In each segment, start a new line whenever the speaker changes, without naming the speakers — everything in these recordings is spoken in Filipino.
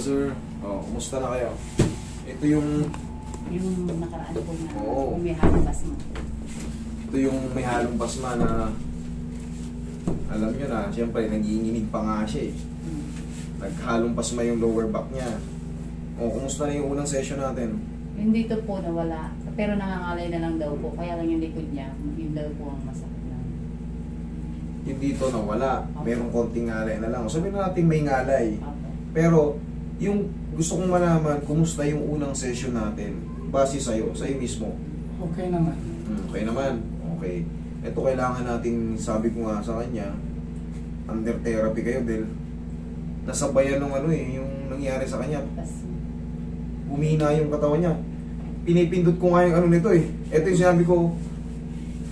sir. Oh, kumusta na kayo? Ito yung
nakaraan ko na
Oo.
may halong basma.
ito yung may halong pasma na alam nyo na, siyempre nag-iinginig pa nga siya eh. Naghalong pasma yung lower back niya. Oh, kumusta na yung unang session natin?
Yung dito po nawala, pero nangangalay na lang daw po. Kaya lang yung likod niya, yun daw po ang masakit na.
Yung dito nawala, merong konting ngalay na lang. Sabihin na natin may ngalay.
Opo.
Pero yung gusto kong malaman, kumusta yung unang session natin? Base sa'yo mismo.
Okay naman.
Okay naman. Okay. Ito kailangan natin, sabi ko nga sa kanya, under therapy kayo dahil nasabayan ng ano eh, yung nangyari sa kanya.
Tapos,
Humina yung katawan niya. Pinipindot ko nga yung ano nito eh. Ito yung sinabi ko,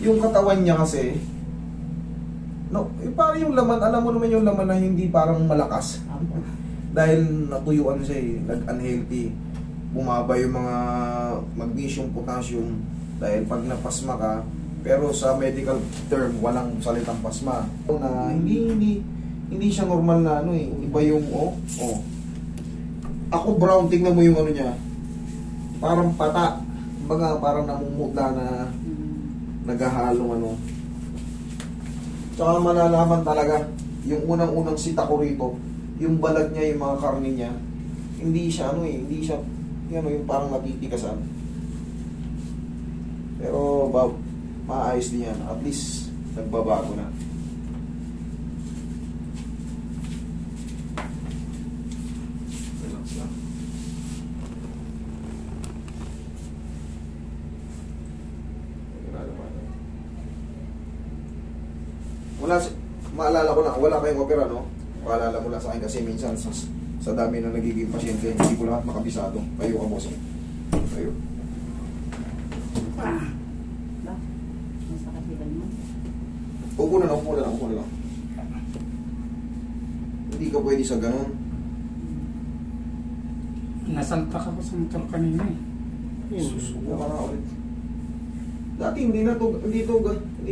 yung katawan niya kasi, no, parang yung laman, alam mo naman yung laman na hindi parang malakas.
opo.
Dahil natuyuan siya eh, nag-unhealthy. Bumaba yung mga magnesium, potassium, dahil pag napasma ka, pero sa medical term, walang salitang pasma. Na hindi siya normal na ano eh, iba yung Ako brown, tingnan mo yung ano niya. Parang pata. Kumbaga parang namumutla na naghahalong ano. Tsaka malalaman talaga, yung unang-unang sita ko rito, yung balat niya, yung mga karne niya, hindi siya ano eh, hindi siya yung parang natitikasan. Pero maayos din yan. At least nagbabago na. Relax lang. Maalala ko na, wala kayong opera, no? Maalala mo lang sa akin kasi minsan sa dami na nagiging pasyente, hindi ko lahat makabisado. Kayo ka, boss. Kayo.
Ba? Masakit ba naman?
Upo na lang. Hindi ka pwede sa ganun.
Nasalpak ako sa motor kanina eh.
Susuko ka na ulit. Dati hindi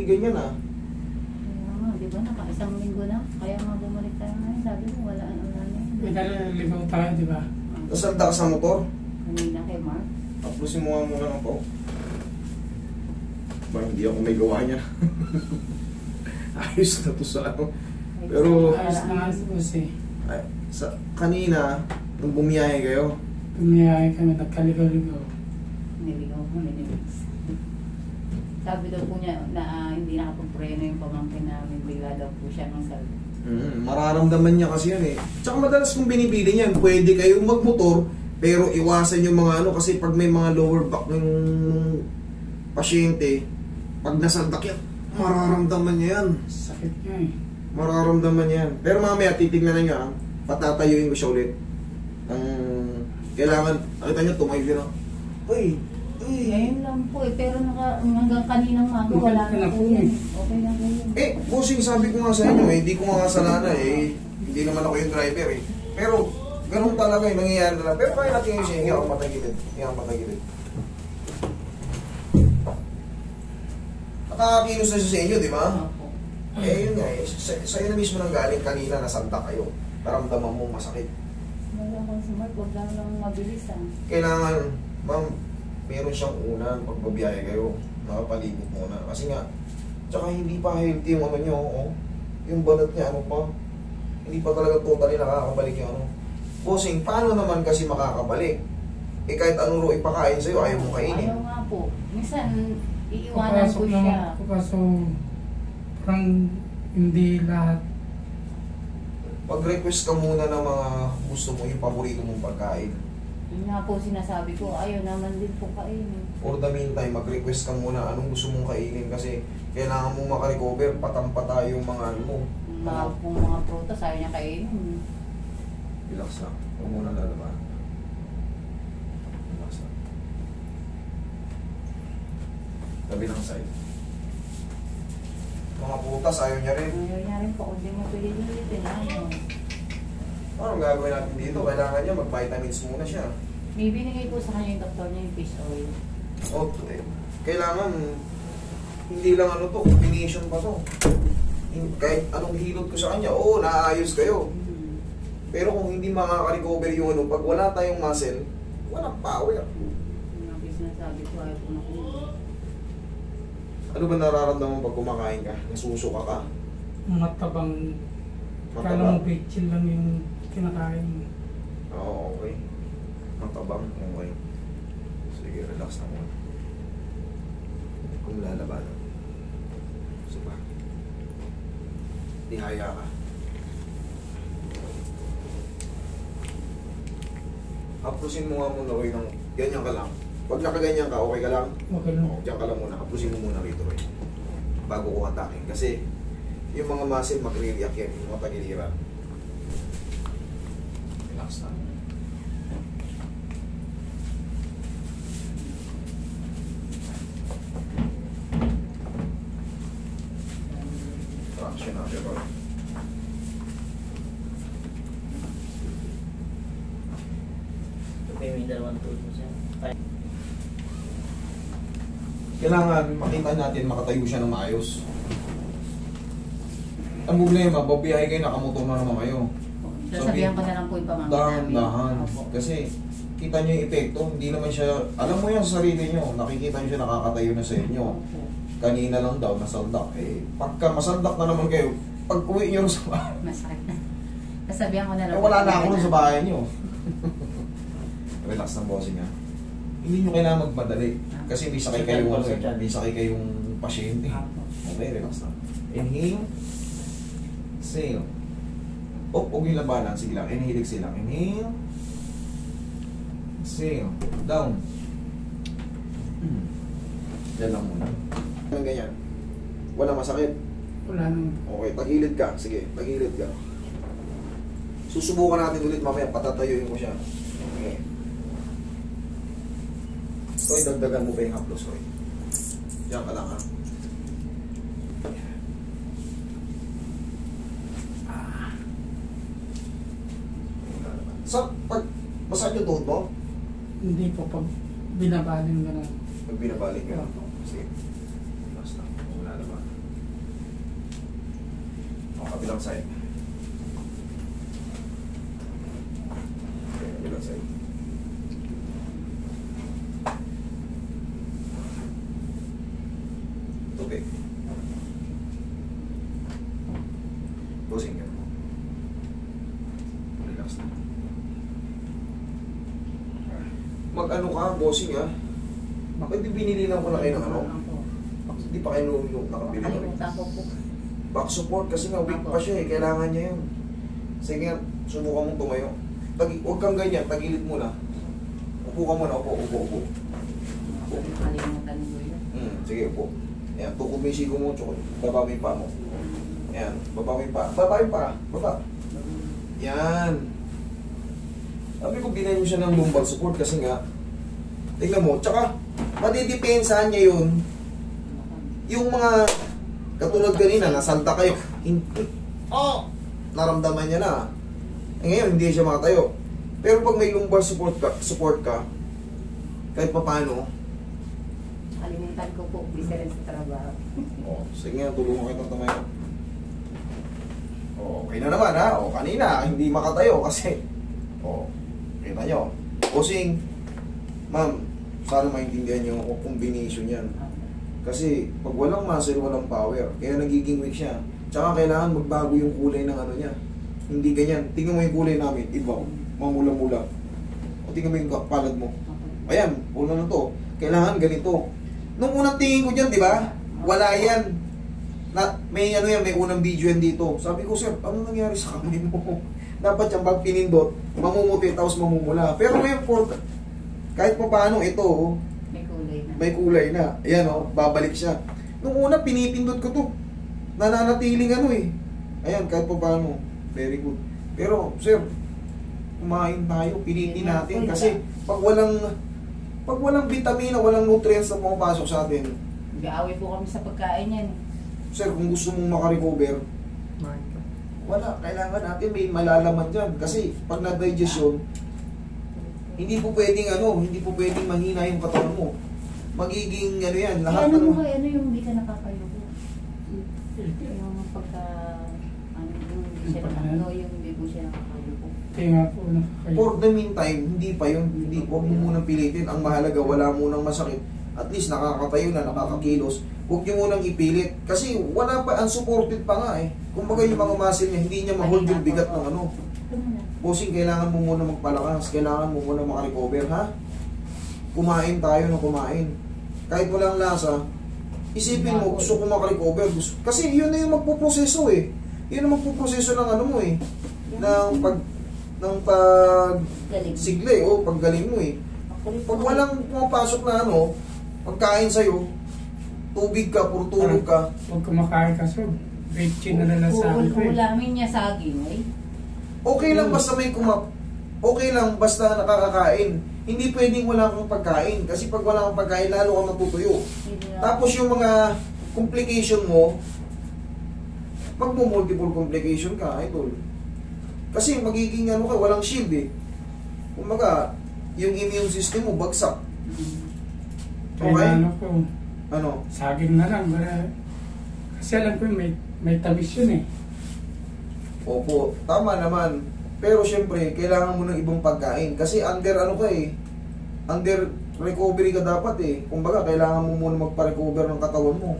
ganyan ah.
Kaya nga, di ba? Naka-isang linggo na. Kaya nga bumalik tayo ngayon. Sabi mo, wala na.
May naliligaw tayo, di ba?
Nasanda ka sa motor.
Kanina kay Mark.
Taplusin mo nga muna ng po. Ba, hindi ako may gawa niya. Ayos na to sa ano. Pero,
Ayos na nga si boss eh.
kanina, nung bumiyahe kayo,
Tumiyay kami, nagkaligaw-ligaw.
Niligaw ko, niligaw. Sabi daw po niya na hindi nakapagpreno yung pamangkin namin. Bigla daw po siya ng saldo.
mararamdaman niya kasi yan eh. Tsaka madalas kung binibili niyan, pwede kayong magmotor, pero iwasan yung mga ano, kasi pag may mga lower back ng pasyente, pag nasandak yan, mararamdaman niya yan.
Sakit niya eh.
Mararamdaman niya yan. Pero mamaya titignan na niya, patatayuin ko siya ulit. Kailangan, nakita niyo, tumayo na. Uy!
Ngayon lang po eh, pero hanggang kaninang maga wala na po yan. Okay na po yun.
Bossing, sabi ko nga sa inyo hindi ko nga kasalanan hindi naman ako yung driver Pero, ganun talaga yung nangyayari na lang. Pero kaya natin yung siya, hindi ako matagilid. Nakakakilos na siya sa inyo, di ba?
Opo.
Yun nga sa'yo na mismo nang galing kanina, nasanda kayo. Naramdaman mong masakit.
Wala ko si Mark, wag lang mabilis
Kailangan, ma'am, meron siyang unan pag babiyahe kayo, nakapalibot muna. Kasi nga, tsaka hindi pa healthy yung ano nyo, yung balat niya, ano pa, hindi pa talaga totally nakakabalik yung ano. Bossing, paano naman kasi makakabalik? Kahit anong ro ipakain sa'yo, ayaw mo kainin.
Ayaw nga po. Minsan, iiwanan ko siya.
Kaso, parang hindi lahat.
Pag-request ka muna ng mga gusto mo, yung paborito mong pagkain.
Yun nga po sinasabi ko, ayaw naman din po kainin.
For the meantime, mag-request ka muna anong gusto mong kainin kasi kailangan mong makarecover, patampa yung mga ano mo.
Mga prutas, ayaw niya kainin.
Relax lang. Huwag muna lalaman. Relax lang. Tabi ng side. Mga putas, ayaw niya rin.
Ayaw niya rin po, kung di mo pilitin, ayaw.
Anong gagawin natin dito? Kailangan niya mag-vitamins muna siya.
May binigay po sa kanya yung doktor niya yung fish oil.
Okay. Kailangan, hindi lang ano to, combination pa to. Kahit anong hilot ko sa kanya, naayos kayo. Pero kung hindi makaka-recover yung ano, pag wala tayong muscle, walang power.
Yung mga sinasabi ko, ayaw ko na kumain.
Ano ba nararamdaman mo pag kumakain ka? Nasusuka ka?
Matabang. Kala
Matabang?
mo bitchin lang yung kinakain mo.
Oo, okay. Matabang, okay. Sige, relax na muna. Kung lalabanan. Sige. Ihaya ka. Aplusin mo nga muna, Roy, ng ganyan ka lang. Pag nakaganyan ka, okay ka lang?
Okay lang.
Diyan ka lang muna. Aplusin mo muna rito, Roy. Bago ko atakin. Kasi, yung mga muscle magre-react yan, yung mga tagiliran. Relax na. Traction na siya, Roy.
May dalawang tulong siya.
Kailangan makita natin makatayo siya ng maayos. Ang problema, babiyahe kayo, nakamotor na naman kayo.
Sasabihan ko na lang po yung pamangkin
Dahan-dahan.
Opo.
Kasi kita nyo yung epekto, hindi naman siya, alam mo yan sa sarili nyo, nakikita nyo siya nakakatayo na sa inyo.
Opo.
Kanina lang daw, nasaldak. Eh, pagka masaldak na naman kayo, pag uwi nyo sa bahay,
Masakit na. Sasabihan ko na lang.
wala na ako nun sa bahay nyo. Relax ng bossing ha. Hindi nyo kailangan magmadali. Kasi may sakay kayong ano eh, may sakay kayong pasyente.
Opo.
Okay, relax na. Inhale. Exhale. Oh, huwag yung labanan. Sige lang. Inhale, exhale lang. Inhale. Exhale. Down. Yan lang muna. Ganyan, ganyan. Wala masakit.
Wala nang
Okay, tagilid ka. Sige, tagilid ka. Susubukan natin ulit mamaya. Patatayuin ko siya. Okay. So, dagdagan mo pa yung haplos, Roy. Diyan ka lang, ha? So, pag masakit yung tuhod mo,
hindi po pag binabaling gano'n.
pag binabalik ka, sige. Basta, wala naman. O, kabilang side. Okay, kabilang side. Okay. Closing ka. Relax na. Mag-ano ka, bossing ha? Bakit binili lang ko na kayo ng ano?
Opo.
Bakit hindi pa kayo nakabili na rin?
Nakalimutan ko po.
Back support kasi nga weak pa siya eh. Kailangan niya yun. Sige nga, subukan mong tumayo. Huwag kang ganyan, tagilid muna. Upo ka muna, upo.
Nakalimutan ko yun.
Sige, upo. Ayan, tukod mo yung sigo mo, tsukod. Baba mo yung paa mo. Ayan, baba mo yung paa. Baba yung paa. Baba. Yan. Sabi ko, binay mo siya ng lumbar support kasi nga, tingnan mo, tsaka, madidepensahan niya yun, yung mga, katulad kanina, nasalta kayo, naramdaman niya na. Eh, ngayon, hindi siya makatayo. Pero pag may lumbar support ka, kahit pa paano,
Nakalimutan ko po. Bisa rin sa trabaho.
sige nga, tulungan kita tumayo. Okay na naman ha. Kanina, hindi makatayo kasi, kita nyo. Kusing, ma'am, sana maintindihan nyo o combination yan. Kasi pag walang muscle, walang power. Kaya nagiging weak siya. Tsaka kailangan magbago yung kulay ng ano niya. Hindi ganyan. Tingnan mo yung kulay namin. Iba. Mamula-mula. O tingnan mo yung palad mo. Ayan. Una na to. Kailangan ganito. Nung unang tingin ko dyan, di ba? Wala yan. May ano yan, may unang video yan dito. Sabi ko, sir, ano nangyari sa kamay mo? Dapat yung pag pinindot, mamumuti, tapos mamumula. Pero ngayon, kahit pa paano, ito,
May kulay na.
may kulay na. Ayan babalik siya. Nung una, pinipindot ko to. Nananatiling ano eh. Ayan, kahit pa paano. Very good. Pero, sir, kumain tayo, pilitin natin. Kasi, pag walang vitamina, walang nutrients na pumapasok sa atin,
Nag-aaway po kami sa pagkain yan.
sir, kung gusto mong makarecover, wala. Kailangan natin may malalaman dyan. Kasi, pag na-digestion, hindi po pwedeng mahina yung katawan mo. Magiging ano yan, lahat
Ano mo
ng...
kayo, ano yung hindi ka nakakayuko? Yung pagka, ano yung hindi siya nakakayuko, yung hindi po siya nakakayuko.
Kaya nga po, kayo.
For the meantime, hindi pa yun. Hindi, huwag mo munang pilitin. Ang mahalaga, wala munang masakit. At least nakakatayo na, nakakakilos. Huwag nyo munang ipilit. Kasi wala pa, unsupported pa nga eh. Kumbaga yung mga muscle niya, hindi niya ma-hold yung bigat ng ano. Bossing, kailangan mo muna magpalakas. Kailangan mo muna makarecover, ha? Kumain tayo ng kumain. Kahit walang lasa, isipin mo, gusto ko makarecover. Kasi yun na yung magpuproseso eh. Yun ang magpuproseso ng ano mo eh. Ng sigla eh, o paggaling mo eh. Pag walang pumapasok na ano, pagkain sa'yo, tubig ka, puro tulog ka.
Huwag kumakain ka, so, bitchin na lang sa akin ko eh.
Ulamin niya saging eh.
Okay lang basta may okay lang basta nakakakain. Hindi pwedeng wala kang pagkain. Kasi pag wala kang pagkain, lalo kang matutuyo. Tapos yung mga complication mo, magmo-multiple complication ka, idol. Kasi magiging ano ka, walang shield eh. Kumbaga, yung immune system mo bagsak.
Kaya
Okay?
ano po,
Ano?
saging na lang. Kasi alam ko may tamis yun eh.
Opo, tama naman. Pero syempre, kailangan mo ng ibang pagkain. Kasi under ano ka eh, under recovery ka dapat eh. Kumbaga, kailangan mo muna magpa-recover ng katawan mo.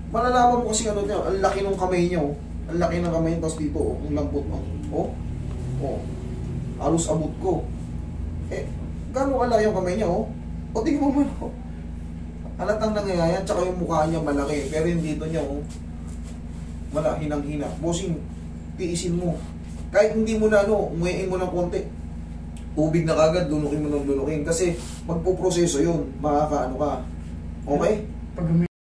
Malalaman mo kasi ano niya, ang laki ng kamay niya oh. Ang laki ng kamay niya, tapos dito oh, ang lambot oh. Oh, oh. Halos abot ko. Eh, gano'ng kalaki yung kamay niya oh. O, tingin mo man oh. Halatang nangyayari, tsaka yung mukha niya malaki. Pero yung dito niya oh, wala, hinang-hina. Bossing, tiisin mo. Kahit hindi mo na ano, umuyain mo ng konti. Tubig na kagad, lunukin mo ng lunukin. Kasi magpuproseso yun, makakaano ka. Okay?
Pag